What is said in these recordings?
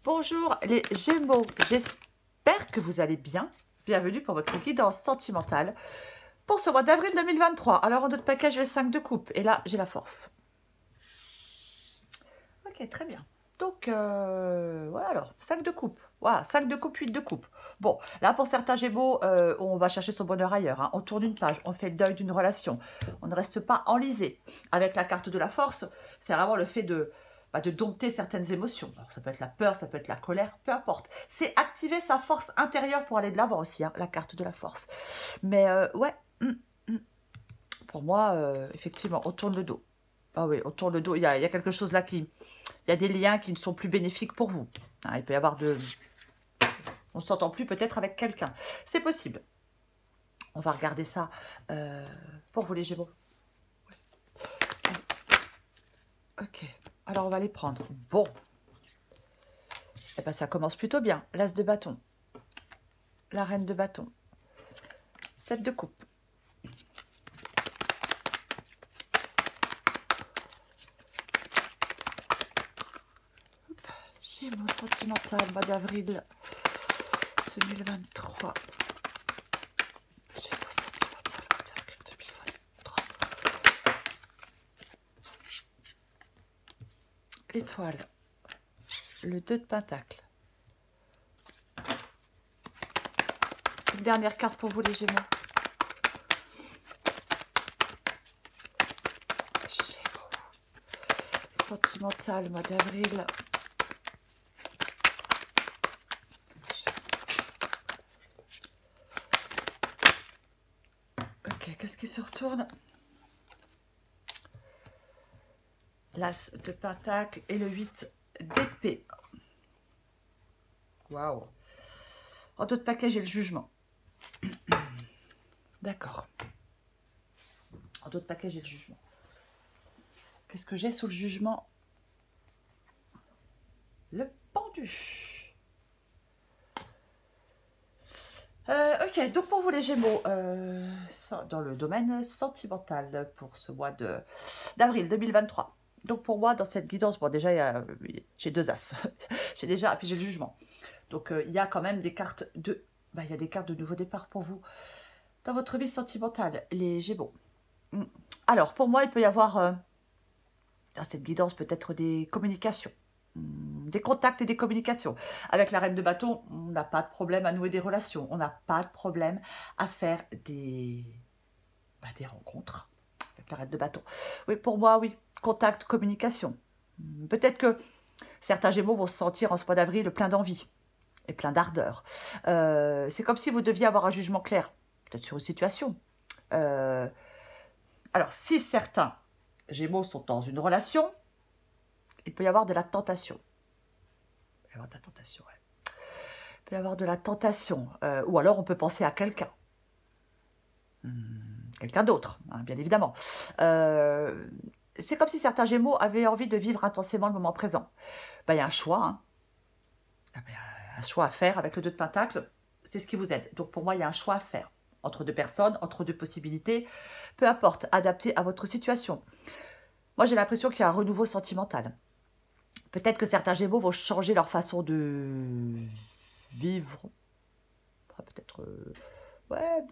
Bonjour les Gémeaux, j'espère que vous allez bien. Bienvenue pour votre guidance sentimentale pour ce mois d'avril 2023. Alors en notre package, j'ai le 5 de coupe et là, j'ai la force. Ok, très bien. Donc, voilà alors, 5 de coupe. Voilà, 5 de coupe, 8 de coupe. Bon, là pour certains Gémeaux, on va chercher son bonheur ailleurs. Hein. On tourne une page, on fait le deuil d'une relation. On ne reste pas enlisé. Avec la carte de la force, c'est vraiment le fait de dompter certaines émotions. Alors, ça peut être la peur, ça peut être la colère, peu importe. C'est activer sa force intérieure pour aller de l'avant aussi, hein, la carte de la force. Mais ouais, pour moi, effectivement, on tourne le dos. Ah oui, on tourne le dos. Il y a quelque chose là qui... Il y a des liens qui ne sont plus bénéfiques pour vous. Hein, il peut y avoir de... On ne s'entend plus peut-être avec quelqu'un. C'est possible. On va regarder ça pour vous les Gémeaux. Ok. Alors on va les prendre. Bon. Eh bien ça commence plutôt bien. L'as de bâton. La reine de bâton. 7 de coupe. Gémeaux sentimental, mois d'avril 2023. Gémeaux sentimental, mois d'avril 2023. L'étoile. Le 2 de pentacle. Une dernière carte pour vous les Gémeaux. Gémeaux. Sentimental, mois d'avril. Ok, qu'est-ce qui se retourne? L'as de pentacle et le 8 d'épée. Waouh. En d'autres paquets, j'ai le jugement. D'accord. En d'autres paquets, j'ai le jugement. Qu'est-ce que j'ai sous le jugement? Le pendu. Ok, donc pour vous les Gémeaux, dans le domaine sentimental pour ce mois d'avril 2023. Donc pour moi, dans cette guidance, bon déjà, j'ai 2 as. J'ai déjà, et puis j'ai le jugement. Donc il y a quand même des cartes de... il y a des cartes de nouveau départ pour vous dans votre vie sentimentale, les Gémeaux. Alors, pour moi, il peut y avoir dans cette guidance peut-être des communications. Des contacts et des communications. Avec la reine de bâton, on n'a pas de problème à nouer des relations. On n'a pas de problème à faire des rencontres avec la reine de bâton. Oui, pour moi, oui. Contact, communication. Peut-être que certains Gémeaux vont se sentir en ce mois d'avril plein d'envie et plein d'ardeur. C'est comme si vous deviez avoir un jugement clair, peut-être sur une situation. Alors, si certains Gémeaux sont dans une relation, il peut y avoir de la tentation. Il peut y avoir de la tentation, ouais. Il peut y avoir de la tentation. Ou alors, on peut penser à quelqu'un. Quelqu'un d'autre, hein, bien évidemment. C'est comme si certains Gémeaux avaient envie de vivre intensément le moment présent. Il y a un choix. Hein. Un choix à faire avec le 2 de pentacle. C'est ce qui vous aide. Donc, pour moi, il y a un choix à faire. Entre 2 personnes, entre 2 possibilités. Peu importe, adapté à votre situation. Moi, j'ai l'impression qu'il y a un renouveau sentimental. Peut-être que certains Gémeaux vont changer leur façon de vivre. Peut-être... ouais...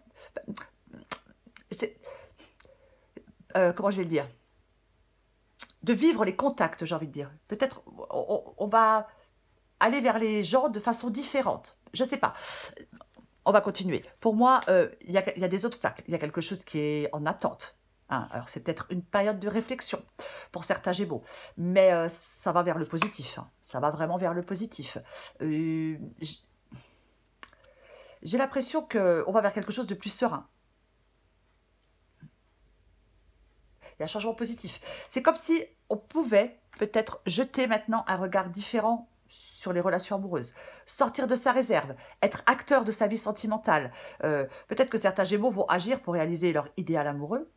comment je vais le dire? De vivre les contacts, j'ai envie de dire. Peut-être on va aller vers les gens de façon différente. Je ne sais pas. On va continuer. Pour moi, il y a des obstacles. Il y a quelque chose qui est en attente. Hein, alors, c'est peut-être une période de réflexion pour certains Gémeaux. Mais ça va vers le positif. Hein. Ça va vraiment vers le positif. J'ai l'impression qu'on va vers quelque chose de plus serein. Il y a un changement positif. C'est comme si on pouvait peut-être jeter maintenant un regard différent sur les relations amoureuses. Sortir de sa réserve, être acteur de sa vie sentimentale. Peut-être que certains Gémeaux vont agir pour réaliser leur idéal amoureux.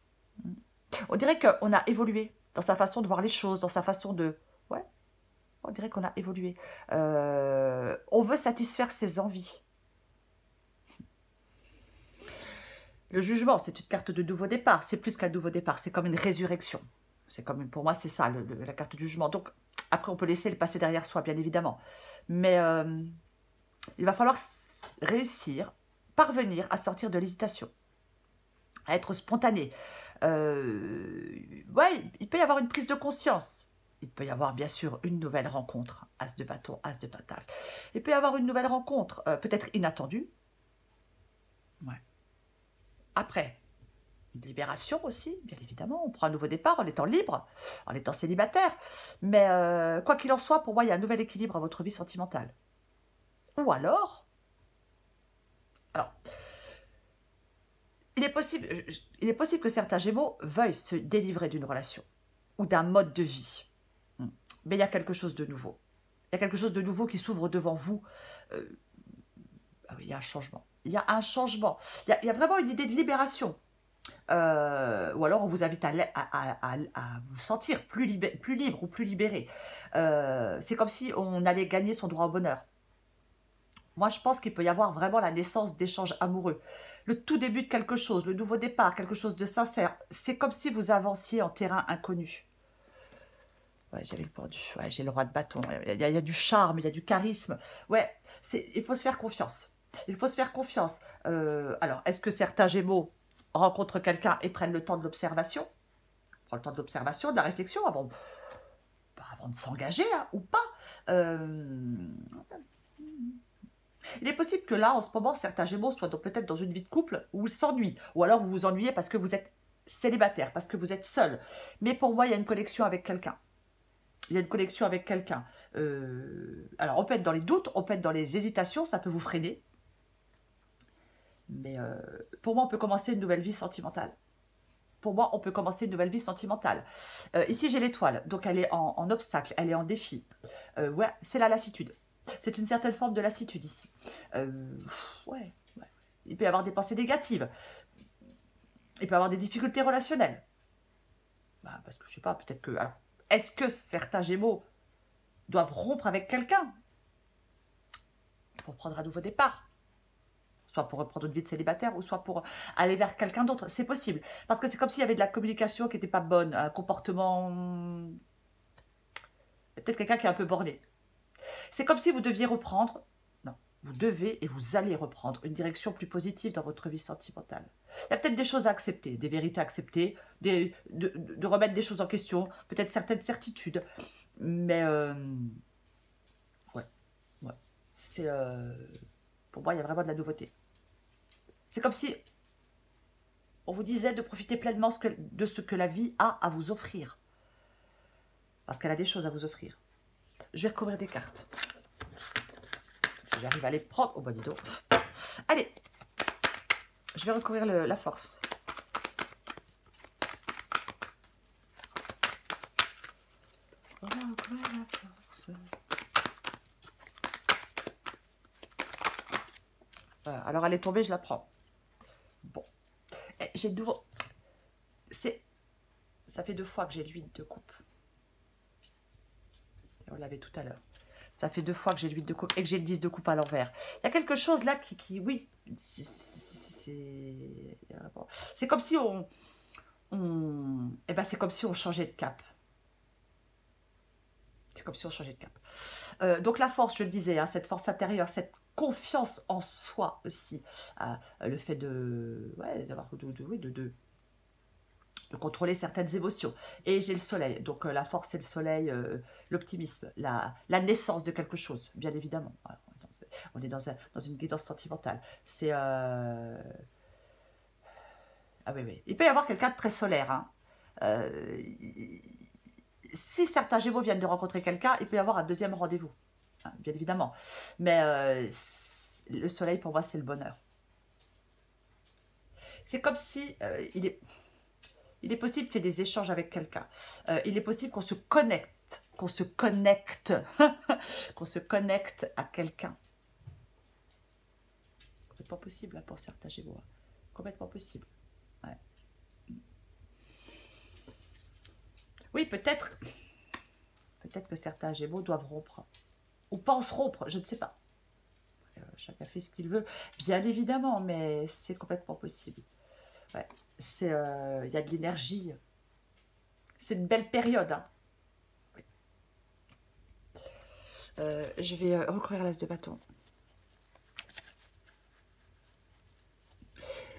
On dirait qu'on a évolué dans sa façon de voir les choses, dans sa façon de... Ouais, on dirait qu'on a évolué. On veut satisfaire ses envies. Le jugement, c'est une carte de nouveau départ. C'est plus qu'un nouveau départ. C'est comme une résurrection. C'est comme, pour moi, c'est ça, la carte du jugement. Donc, Après, on peut laisser le passé derrière soi, bien évidemment. Mais il va falloir réussir, parvenir à sortir de l'hésitation, à être spontané. Ouais, il peut y avoir une prise de conscience. Il peut y avoir bien sûr une nouvelle rencontre, as de bâton, as de pentacle. Il peut y avoir une nouvelle rencontre, peut-être inattendue. Ouais. Après, une libération aussi, bien évidemment. On prend un nouveau départ en étant libre, en étant célibataire. Mais quoi qu'il en soit, pour moi, il y a un nouvel équilibre à votre vie sentimentale. Ou alors, il est possible que certains Gémeaux veuillent se délivrer d'une relation ou d'un mode de vie. Mais il y a quelque chose de nouveau. Il y a quelque chose de nouveau qui s'ouvre devant vous. Ah oui, il y a un changement. Il y a un changement. Il y a vraiment une idée de libération. Ou alors on vous invite à vous sentir plus libre ou plus libéré. C'est comme si on allait gagner son droit au bonheur. Moi, je pense qu'il peut y avoir vraiment la naissance d'échanges amoureux. Le tout début de quelque chose, le nouveau départ, quelque chose de sincère. C'est comme si vous avanciez en terrain inconnu. Ouais, j'avais le pendu. Ouais, j'ai le roi de bâton. Il y a du charme, il y a du charisme. Ouais, il faut se faire confiance. Il faut se faire confiance. Alors, est-ce que certains Gémeaux rencontrent quelqu'un et prennent le temps de l'observation? Prennent le temps de l'observation, de la réflexion avant de s'engager, hein, ou pas. Il est possible que là, en ce moment, certains Gémeaux soient peut-être dans une vie de couple où ils s'ennuient. Ou alors vous vous ennuyez parce que vous êtes célibataire, parce que vous êtes seul. Mais pour moi, il y a une connexion avec quelqu'un. Il y a une connexion avec quelqu'un. Alors, on peut être dans les doutes, on peut être dans les hésitations, ça peut vous freiner. Mais pour moi, on peut commencer une nouvelle vie sentimentale. Pour moi, on peut commencer une nouvelle vie sentimentale. Ici, j'ai l'étoile, donc elle est en obstacle, elle est en défi. Ouais, c'est la lassitude. C'est une certaine forme de lassitude ici. Ouais. Il peut y avoir des pensées négatives. Il peut y avoir des difficultés relationnelles. Bah, parce que je sais pas, peut-être que... Alors, est-ce que certains Gémeaux doivent rompre avec quelqu'un pour prendre un nouveau départ? Soit pour reprendre une vie de célibataire, ou soit pour aller vers quelqu'un d'autre. C'est possible. Parce que c'est comme s'il y avait de la communication qui n'était pas bonne, un comportement... Peut-être quelqu'un qui est un peu borné. C'est comme si vous deviez reprendre... Non, vous devez et vous allez reprendre une direction plus positive dans votre vie sentimentale. Il y a peut-être des choses à accepter, des vérités à accepter, de remettre des choses en question, peut-être certaines certitudes. Mais... ouais. C'est... pour moi, il y a vraiment de la nouveauté. C'est comme si on vous disait de profiter pleinement de ce que la vie a à vous offrir. Parce qu'elle a des choses à vous offrir. Je vais recouvrir des cartes. Si j'arrive à les prendre... Oh, bah dis donc. Allez. Je vais recouvrir la force. On va recouvrir la force. Alors, elle est tombée, je la prends. Bon. J'ai de nouveau... Ça fait 2 fois que j'ai l'huile de coupe. On l'avait tout à l'heure. Ça fait 2 fois que j'ai l'huile de coupe et que j'ai le 10 de coupe à l'envers. Il y a quelque chose là oui, c'est comme si c'est comme si on changeait de cap. C'est comme si on changeait de cap. Donc la force, je le disais, hein, cette force intérieure, cette confiance en soi aussi, le fait de contrôler certaines émotions. Et j'ai le soleil, donc la force et le soleil, l'optimisme, la naissance de quelque chose, bien évidemment. Alors, on est dans une guidance sentimentale. C'est... Ah oui. Il peut y avoir quelqu'un de très solaire. Hein. Si certains Gémeaux viennent de rencontrer quelqu'un, il peut y avoir un deuxième rendez-vous, hein, bien évidemment. Mais le soleil, pour moi, c'est le bonheur. C'est comme si il est possible qu'il y ait des échanges avec quelqu'un. Il est possible qu'on se connecte, qu'on se connecte à quelqu'un. Complètement possible là, pour certains Gémeaux. Hein. Complètement possible. Ouais. Oui, peut-être que certains Gémeaux doivent rompre. Ou pensent rompre, je ne sais pas. Chacun fait ce qu'il veut, bien évidemment, mais c'est complètement possible. Ouais. Y a de l'énergie. C'est une belle période. Hein. Oui. Je vais recourir l'as de bâton.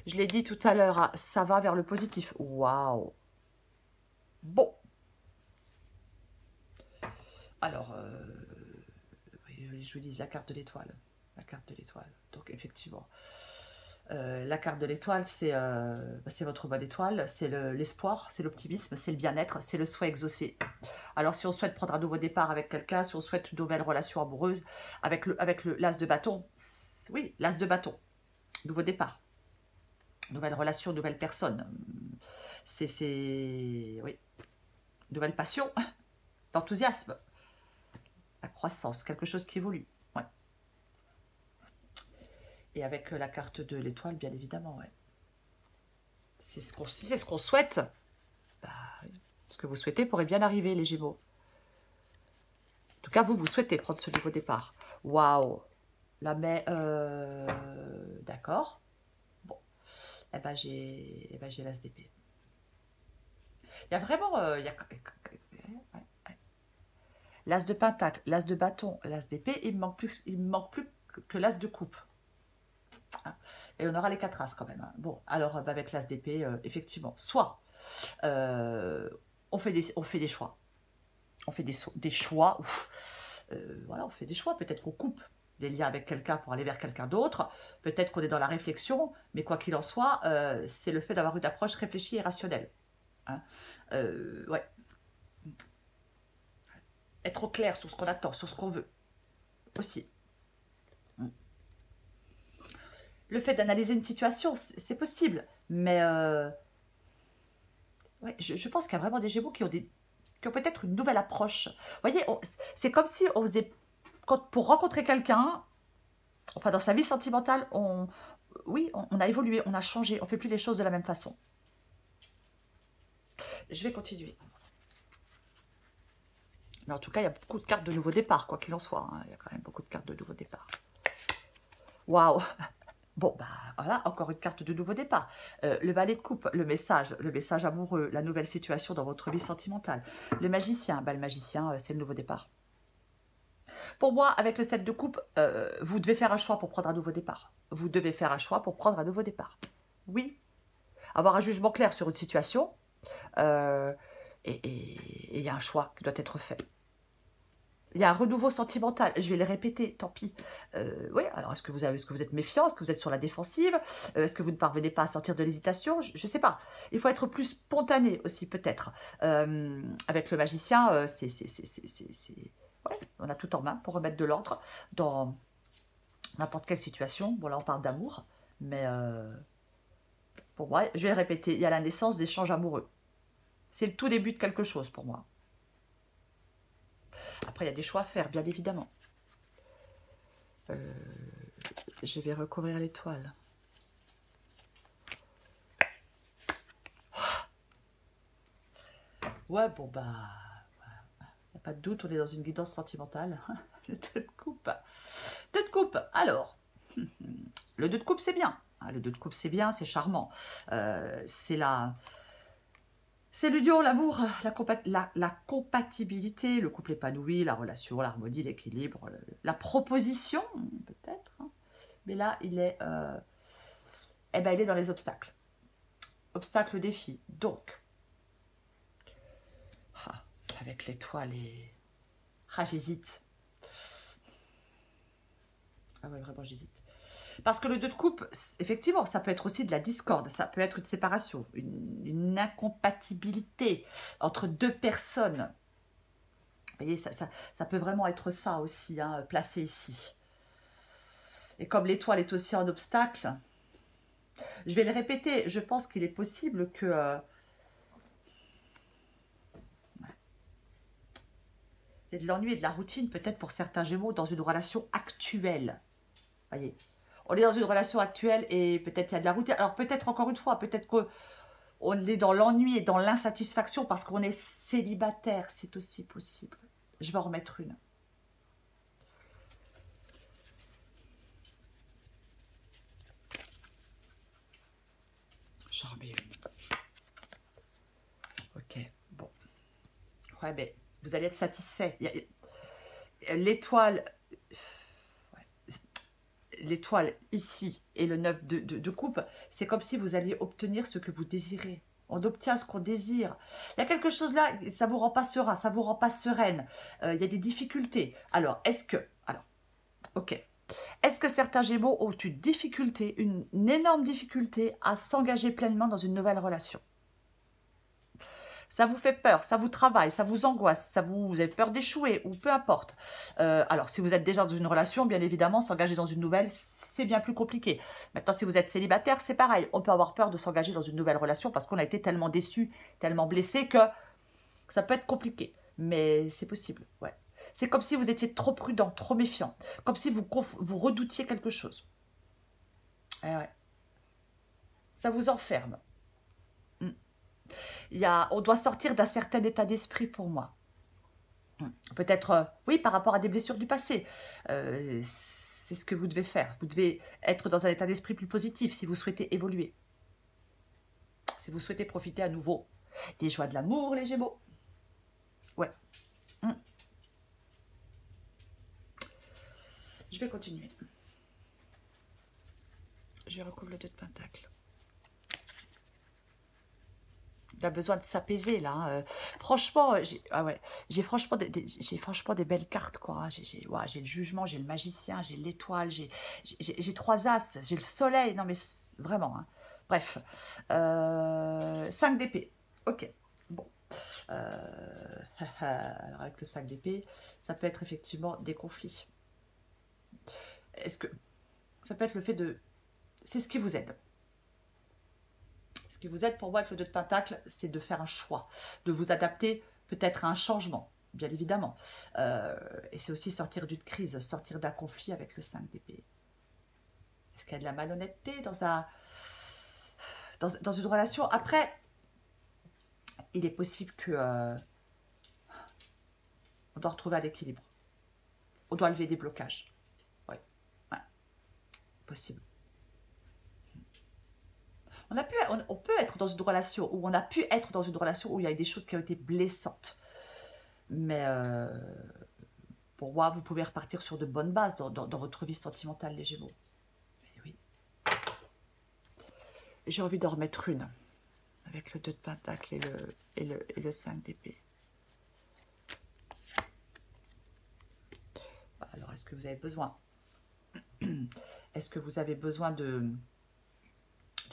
Je l'ai dit tout à l'heure, hein, ça va vers le positif. Waouh. Bon. Alors, je vous dis la carte de l'étoile. La carte de l'étoile. Donc, effectivement, la carte de l'étoile, c'est votre bonne étoile, c'est l'espoir, c'est l'optimisme, c'est le bien-être, c'est le souhait exaucé. Alors, si on souhaite prendre un nouveau départ avec quelqu'un, si on souhaite une nouvelle relation amoureuse, avec l'as de bâton, oui, l'as de bâton, nouveau départ, nouvelle relation, nouvelle personne, oui, nouvelle passion, l'enthousiasme, la croissance, quelque chose qui évolue. Ouais. Et avec la carte de l'étoile, bien évidemment, ouais. Si c'est ce qu'on souhaite, bah, ce que vous souhaitez pourrait bien arriver, les Gémeaux. En tout cas, vous souhaitez prendre ce nouveau départ. Waouh. La mais, d'accord. Bon. Eh ben, j'ai l'as d'épée. Il y a vraiment... l'as de pentacle, l'as de bâton, l'as d'épée, il me manque plus que l'as de coupe. Et on aura les 4 as quand même. Hein. Bon, alors avec l'as d'épée, effectivement, soit on fait des choix. On fait des choix. Voilà, on fait des choix. Peut-être qu'on coupe des liens avec quelqu'un pour aller vers quelqu'un d'autre. Peut-être qu'on est dans la réflexion. Mais quoi qu'il en soit, c'est le fait d'avoir une approche réfléchie et rationnelle. Hein. Ouais. Être au clair sur ce qu'on attend, sur ce qu'on veut. Aussi. Le fait d'analyser une situation, c'est possible. Mais ouais, je pense qu'il y a vraiment des Gémeaux qui ont peut-être une nouvelle approche. Vous voyez, c'est comme si on faisait... pour rencontrer quelqu'un, enfin dans sa vie sentimentale, oui, on a évolué, on a changé, on ne fait plus les choses de la même façon. Je vais continuer. Mais en tout cas, il y a beaucoup de cartes de nouveau départ, quoi qu'il en soit. Hein. Il y a quand même beaucoup de cartes de nouveau départ. Waouh. Bon, bah voilà, encore une carte de nouveau départ. Le valet de coupe, le message amoureux, la nouvelle situation dans votre vie sentimentale. Le magicien, bah, le magicien, c'est le nouveau départ. Pour moi, avec le 7 de coupe, vous devez faire un choix pour prendre un nouveau départ. Vous devez faire un choix pour prendre un nouveau départ. Oui. Avoir un jugement clair sur une situation, et il y a un choix qui doit être fait. Il y a un renouveau sentimental, je vais le répéter, tant pis. Oui, alors est-ce que vous êtes méfiant? Est-ce que vous êtes sur la défensive? Est-ce que vous ne parvenez pas à sortir de l'hésitation? Je ne sais pas. Il faut être plus spontané aussi, peut-être. Avec le magicien, ouais, on a tout en main pour remettre de l'ordre dans n'importe quelle situation. Bon, là, on parle d'amour, mais pour moi, je vais le répéter, il y a la naissance d'échanges amoureux. C'est le tout début de quelque chose pour moi. Après, il y a des choix à faire, bien évidemment. Je vais recouvrir l'étoile. Ouais, bon, bah... il n'y a pas de doute, on est dans une guidance sentimentale. Le 2 de coupe. 2 de coupe, alors. Le 2 de coupe, c'est bien. Le 2 de coupe, c'est bien, c'est charmant. C'est l'union, l'amour, la compatibilité, le couple épanoui, la relation, l'harmonie, l'équilibre, la proposition, peut-être. Hein. Mais là, il est dans les obstacles. Obstacles, défis. Donc, avec l'étoile et... j'hésite. Ah ouais, vraiment, j'hésite. Parce que le 2 de coupe, effectivement, ça peut être aussi de la discorde, ça peut être une séparation, une incompatibilité entre deux personnes. Vous voyez, ça peut vraiment être ça aussi, hein, placé ici. Et comme l'étoile est aussi un obstacle, je vais le répéter, je pense qu'il est possible que... il y a de l'ennui et de la routine, peut-être pour certains Gémeaux, dans une relation actuelle. Vous voyez, on est dans une relation actuelle et peut-être il y a de la routine. Alors peut-être encore une fois, peut-être qu'on est dans l'ennui et dans l'insatisfaction parce qu'on est célibataire. C'est aussi possible. Je vais en remettre une. J'en remets une. Ok, bon. Ouais, mais vous allez être satisfait. l'étoile, l'étoile ici et le 9 de coupe, c'est comme si vous alliez obtenir ce que vous désirez. On obtient ce qu'on désire. Il y a quelque chose là, ça ne vous rend pas serein, ça ne vous rend pas sereine. Il y a des difficultés. Alors, est-ce que... Alors, ok. Est-ce que certains Gémeaux ont une difficulté, une énorme difficulté à s'engager pleinement dans une nouvelle relation? Ça vous fait peur, ça vous travaille, ça vous angoisse, vous avez peur d'échouer ou peu importe. Alors, si vous êtes déjà dans une relation, bien évidemment, s'engager dans une nouvelle, c'est bien plus compliqué. Maintenant, si vous êtes célibataire, c'est pareil. On peut avoir peur de s'engager dans une nouvelle relation parce qu'on a été tellement déçu, tellement blessé que ça peut être compliqué. Mais c'est possible, ouais. C'est comme si vous étiez trop prudent, trop méfiant. Comme si vous redoutiez quelque chose. Eh ouais. Ça vous enferme. On doit sortir d'un certain état d'esprit pour moi. Peut-être, oui, par rapport à des blessures du passé. C'est ce que vous devez faire. Vous devez être dans un état d'esprit plus positif si vous souhaitez évoluer. Si vous souhaitez profiter à nouveau des joies de l'amour, les Gémeaux. Ouais. Je vais continuer. Je recouvre le 2 de Pentacle. Il a besoin de s'apaiser là. Franchement, j'ai franchement, franchement des belles cartes quoi. J'ai le jugement, j'ai le magicien, j'ai l'étoile, j'ai 3 as, j'ai le soleil. Non mais vraiment. Hein. Bref, 5 d'épée. Ok. Bon. Alors avec le 5 d'épée, ça peut être effectivement des conflits. Est-ce que ça peut être le fait de... C'est ce qui vous aide. Ce qui vous aide pour moi avec le 2 de Pentacle, c'est de faire un choix, de vous adapter peut-être à un changement, bien évidemment. Et c'est aussi sortir d'une crise, sortir d'un conflit avec le 5 d'épée. Est-ce qu'il y a de la malhonnêteté dans une relation? Après, il est possible que on doit retrouver un équilibre. On doit lever des blocages. Oui, ouais. Possible. On peut être dans une relation, ou on a pu être dans une relation où il y a des choses qui ont été blessantes. Mais pour moi, vous pouvez repartir sur de bonnes bases dans votre vie sentimentale, les Gémeaux. Mais oui. J'ai envie d'en remettre une, avec le 2 de Pentacle et le 5 d'épée. Alors, est-ce que vous avez besoin? Est-ce que vous avez besoin de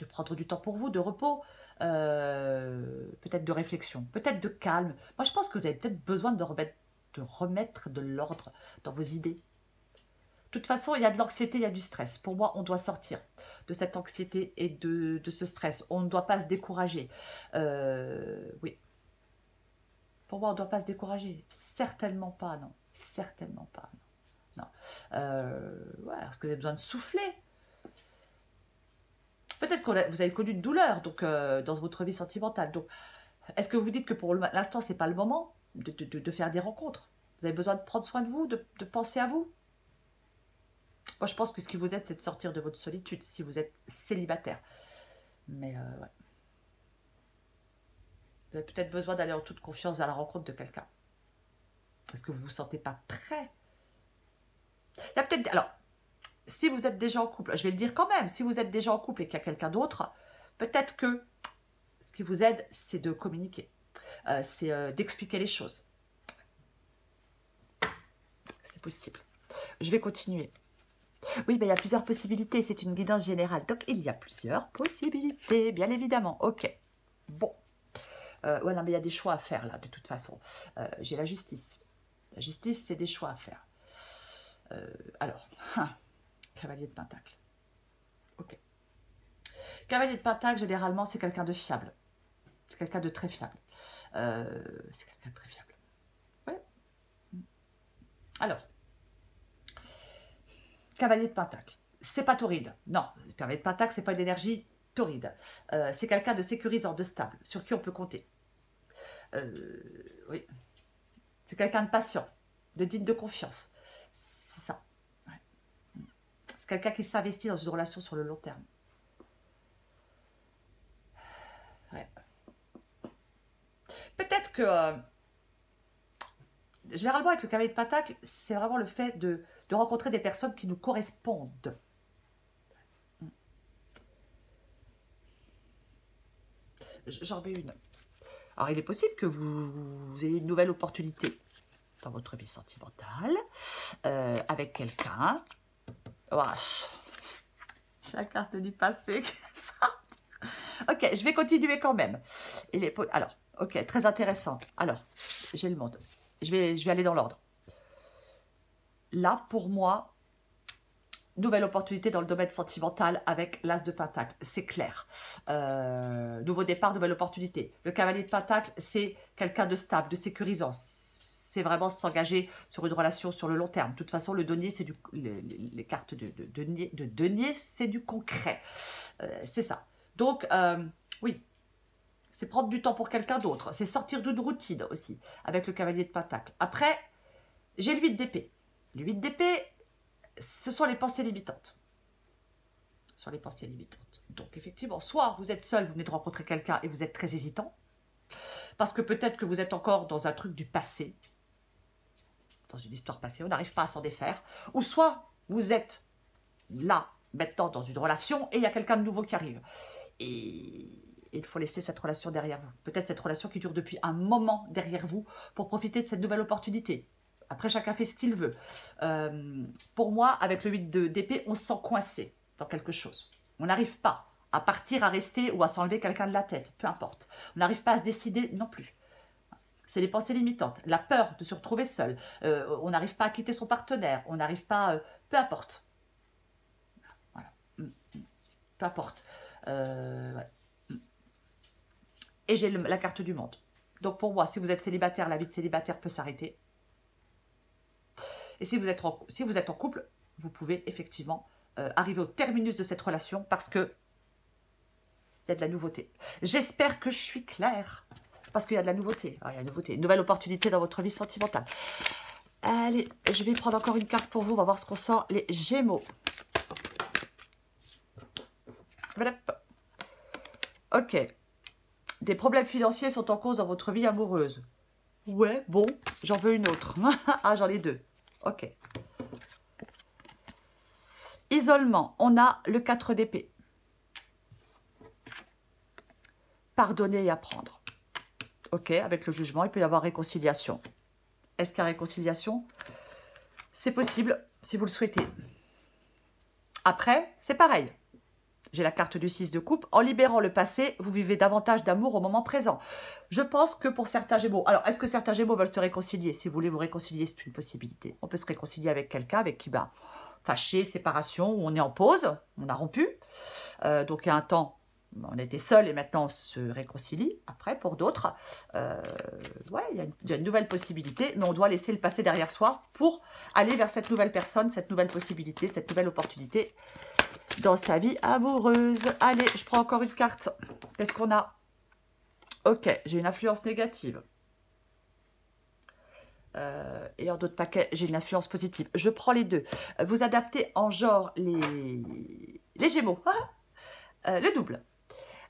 prendre du temps pour vous, de repos, peut-être de réflexion, peut-être de calme. Moi, je pense que vous avez peut-être besoin de remettre de l'ordre dans vos idées. De toute façon, il y a de l'anxiété, il y a du stress. Pour moi, on doit sortir de cette anxiété et de ce stress. On ne doit pas se décourager. Oui. Pour moi, on ne doit pas se décourager. Certainement pas, non. Certainement pas, non. Ouais, est-ce que vous avez besoin de souffler? Peut-être que vous avez connu une douleur donc, dans votre vie sentimentale. Donc, est-ce que vous dites que pour l'instant, ce n'est pas le moment de faire des rencontres? Vous avez besoin de prendre soin de vous, de penser à vous? Moi, je pense que ce qui vous aide, c'est de sortir de votre solitude si vous êtes célibataire. Mais, ouais. Vous avez peut-être besoin d'aller en toute confiance à la rencontre de quelqu'un. Est-ce que vous ne vous sentez pas prêt? Il y a peut-être... Alors, si vous êtes déjà en couple, je vais le dire quand même, si vous êtes déjà en couple et qu'il y a quelqu'un d'autre, peut-être que ce qui vous aide, c'est de communiquer, c'est d'expliquer les choses. C'est possible. Je vais continuer. Oui, mais il y a plusieurs possibilités, c'est une guidance générale. Donc, il y a plusieurs possibilités, bien évidemment. Ok, bon. Ouais, non, mais il y a des choix à faire, là, de toute façon. J'ai la justice. La justice, c'est des choix à faire. Alors, Cavalier de Pentacle. Ok. Cavalier de Pentacle, généralement, c'est quelqu'un de fiable. C'est quelqu'un de très fiable. C'est quelqu'un de très fiable. Ouais. Alors, Cavalier de Pentacle. C'est pas torride. Non, Cavalier de Pentacle, c'est pas une énergie torride. C'est quelqu'un de sécurisant, de stable, sur qui on peut compter. Oui. C'est quelqu'un de patient, de digne de confiance. C'est ça. Ouais. C'est quelqu'un qui s'investit dans une relation sur le long terme. Ouais. Peut-être que généralement, avec le cavalier de pentacle, c'est vraiment le fait de rencontrer des personnes qui nous correspondent. J'en mets une. Alors, il est possible que vous ayez une nouvelle opportunité dans votre vie sentimentale avec quelqu'un. Wesh. C'est la carte du passé. Ok, je vais continuer quand même. Alors, ok, très intéressant. Alors, j'ai le monde. Je vais aller dans l'ordre. Là, pour moi, nouvelle opportunité dans le domaine sentimental avec l'As de Pentacle, c'est clair. Nouveau départ, nouvelle opportunité. Le cavalier de Pentacle, c'est quelqu'un de stable, de sécurisant. C'est vraiment s'engager sur une relation sur le long terme. De toute façon, le denier, c'est les cartes de denier, c'est du concret. C'est ça. Donc, oui, c'est prendre du temps pour quelqu'un d'autre. C'est sortir d'une routine aussi, avec le cavalier de Pentacle. Après, j'ai le 8 d'épée. Le 8 d'épée, ce sont les pensées limitantes. Sur les pensées limitantes. Donc, effectivement, soit vous êtes seul, vous venez de rencontrer quelqu'un et vous êtes très hésitant, parce que peut-être que vous êtes encore dans un truc du passé, dans une histoire passée, on n'arrive pas à s'en défaire, ou soit vous êtes là, maintenant, dans une relation, et il y a quelqu'un de nouveau qui arrive. Et il faut laisser cette relation derrière vous. Peut-être cette relation qui dure depuis un moment derrière vous, pour profiter de cette nouvelle opportunité. Après, chacun fait ce qu'il veut. Pour moi, avec le 8 d'épée, on se sent coincé dans quelque chose. On n'arrive pas à partir, à rester ou à s'enlever quelqu'un de la tête. Peu importe. On n'arrive pas à se décider non plus. C'est les pensées limitantes. La peur de se retrouver seul. On n'arrive pas à quitter son partenaire. On n'arrive pas... peu importe. Voilà. Peu importe. Ouais. Et j'ai la carte du monde. Donc pour moi, si vous êtes célibataire, la vie de célibataire peut s'arrêter. Et si vous êtes en couple, vous pouvez effectivement arriver au terminus de cette relation parce que il y a de la nouveauté. J'espère que je suis claire parce qu'il y a de la nouveauté. Ah, il y a de la nouveauté. Une nouvelle opportunité dans votre vie sentimentale. Allez, je vais prendre encore une carte pour vous. On va voir ce qu'on sort. Les Gémeaux. Voilà. Ok. Des problèmes financiers sont en cause dans votre vie amoureuse. Ouais, bon, j'en veux une autre. Ah, j'en ai deux. Ok. Isolement, on a le 4 d'épée. Pardonner et apprendre. Ok, avec le jugement, il peut y avoir réconciliation. Est-ce qu'il y a réconciliation? C'est possible, si vous le souhaitez. Après, c'est pareil. J'ai la carte du 6 de coupe. En libérant le passé, vous vivez davantage d'amour au moment présent. Je pense que pour certains Gémeaux... Alors, est-ce que certains Gémeaux veulent se réconcilier? Si vous voulez vous réconcilier, c'est une possibilité. On peut se réconcilier avec quelqu'un avec qui, fâché, séparation, où on est en pause, on a rompu. Donc, il y a un temps, on était seuls et maintenant on se réconcilie. Après, pour d'autres, ouais, il y a une nouvelle possibilité, mais on doit laisser le passé derrière soi pour aller vers cette nouvelle personne, cette nouvelle possibilité, cette nouvelle opportunité dans sa vie amoureuse. Allez, je prends encore une carte. Qu'est-ce qu'on a? Ok, j'ai une influence négative. Et en d'autres paquets, j'ai une influence positive. Je prends les deux. Vous adaptez en genre les Gémeaux. Le double.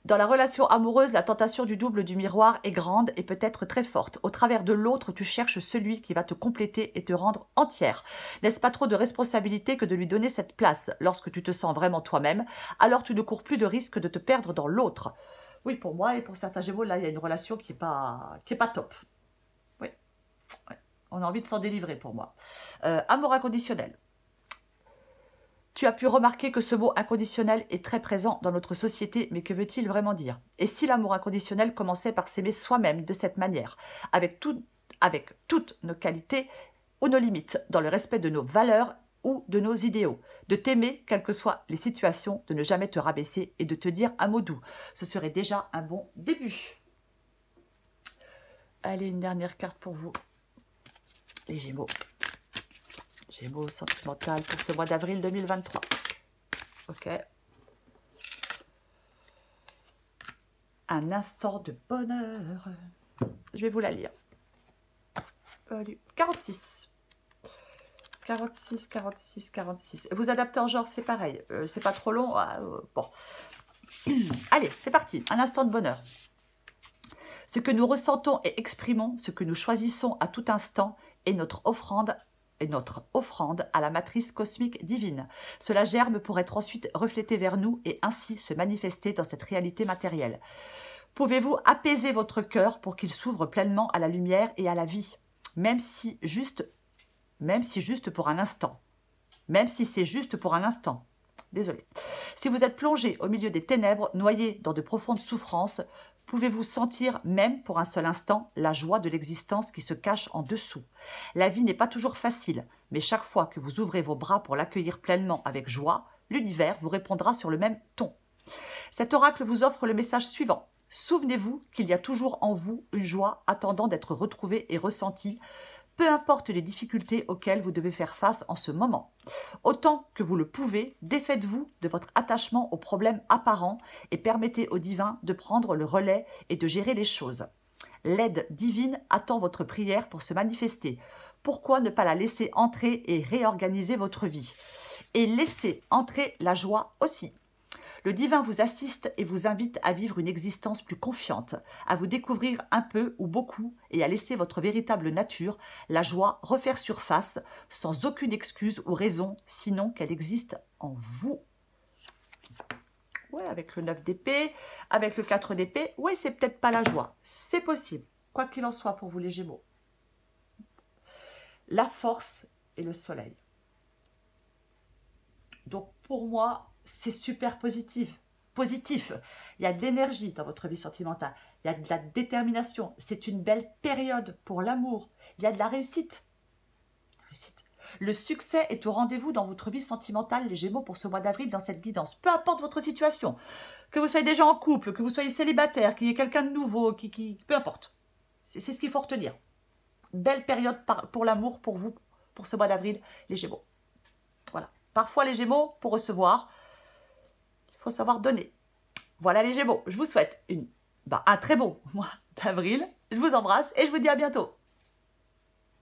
Dans la relation amoureuse, la tentation du double du miroir est grande et peut être très forte. Au travers de l'autre, tu cherches celui qui va te compléter et te rendre entière. N'est-ce pas trop de responsabilité que de lui donner cette place? Lorsque tu te sens vraiment toi-même, alors tu ne cours plus de risque de te perdre dans l'autre. Oui, pour moi et pour certains Gémeaux, là, il y a une relation qui est pas top. Oui, oui. On a envie de s'en délivrer pour moi. Amour inconditionnel. Tu as pu remarquer que ce mot inconditionnel est très présent dans notre société, mais que veut-il vraiment dire? Et si l'amour inconditionnel commençait par s'aimer soi-même de cette manière, avec toutes nos qualités ou nos limites, dans le respect de nos valeurs ou de nos idéaux, de t'aimer quelles que soient les situations, de ne jamais te rabaisser et de te dire un mot doux. Ce serait déjà un bon début. Allez, une dernière carte pour vous, les Gémeaux. Gémeaux sentimental pour ce mois d'avril 2023. Ok. Un instant de bonheur. Je vais vous la lire. 46. 46, 46, 46. Vous adaptez en genre, c'est pareil. C'est pas trop long. Bon. Allez, c'est parti. Un instant de bonheur. Ce que nous ressentons et exprimons, ce que nous choisissons à tout instant, est notre offrande à la matrice cosmique divine. Cela germe pour être ensuite reflété vers nous et ainsi se manifester dans cette réalité matérielle. Pouvez-vous apaiser votre cœur pour qu'il s'ouvre pleinement à la lumière et à la vie, même si juste pour un instant. Même si c'est juste pour un instant. Désolée. Si vous êtes plongé au milieu des ténèbres, noyé dans de profondes souffrances, pouvez-vous sentir, même pour un seul instant, la joie de l'existence qui se cache en dessous. La vie n'est pas toujours facile, mais chaque fois que vous ouvrez vos bras pour l'accueillir pleinement avec joie, l'univers vous répondra sur le même ton. Cet oracle vous offre le message suivant. Souvenez-vous qu'il y a toujours en vous une joie attendant d'être retrouvée et ressentie, peu importe les difficultés auxquelles vous devez faire face en ce moment. Autant que vous le pouvez, défaites-vous de votre attachement aux problèmes apparents et permettez au divin de prendre le relais et de gérer les choses. L'aide divine attend votre prière pour se manifester. Pourquoi ne pas la laisser entrer et réorganiser votre vie? Et laisser entrer la joie aussi. Le divin vous assiste et vous invite à vivre une existence plus confiante, à vous découvrir un peu ou beaucoup et à laisser votre véritable nature, la joie, refaire surface sans aucune excuse ou raison, sinon qu'elle existe en vous. Ouais, avec le 9 d'épée, avec le 4 d'épée, ouais, c'est peut-être pas la joie. C'est possible, quoi qu'il en soit pour vous les Gémeaux. La force et le soleil. Donc pour moi, c'est super positif. Il y a de l'énergie dans votre vie sentimentale. Il y a de la détermination. C'est une belle période pour l'amour. Il y a de la réussite. Le succès est au rendez-vous dans votre vie sentimentale, les Gémeaux, pour ce mois d'avril dans cette guidance. Peu importe votre situation, que vous soyez déjà en couple, que vous soyez célibataire, qu'il y ait quelqu'un de nouveau, peu importe. C'est ce qu'il faut retenir. Belle période pour l'amour, pour vous, pour ce mois d'avril, les Gémeaux. Voilà. Parfois, les Gémeaux, pour recevoir, il faut savoir donner. Voilà les Gémeaux, je vous souhaite un très beau mois d'avril. Je vous embrasse et je vous dis à bientôt.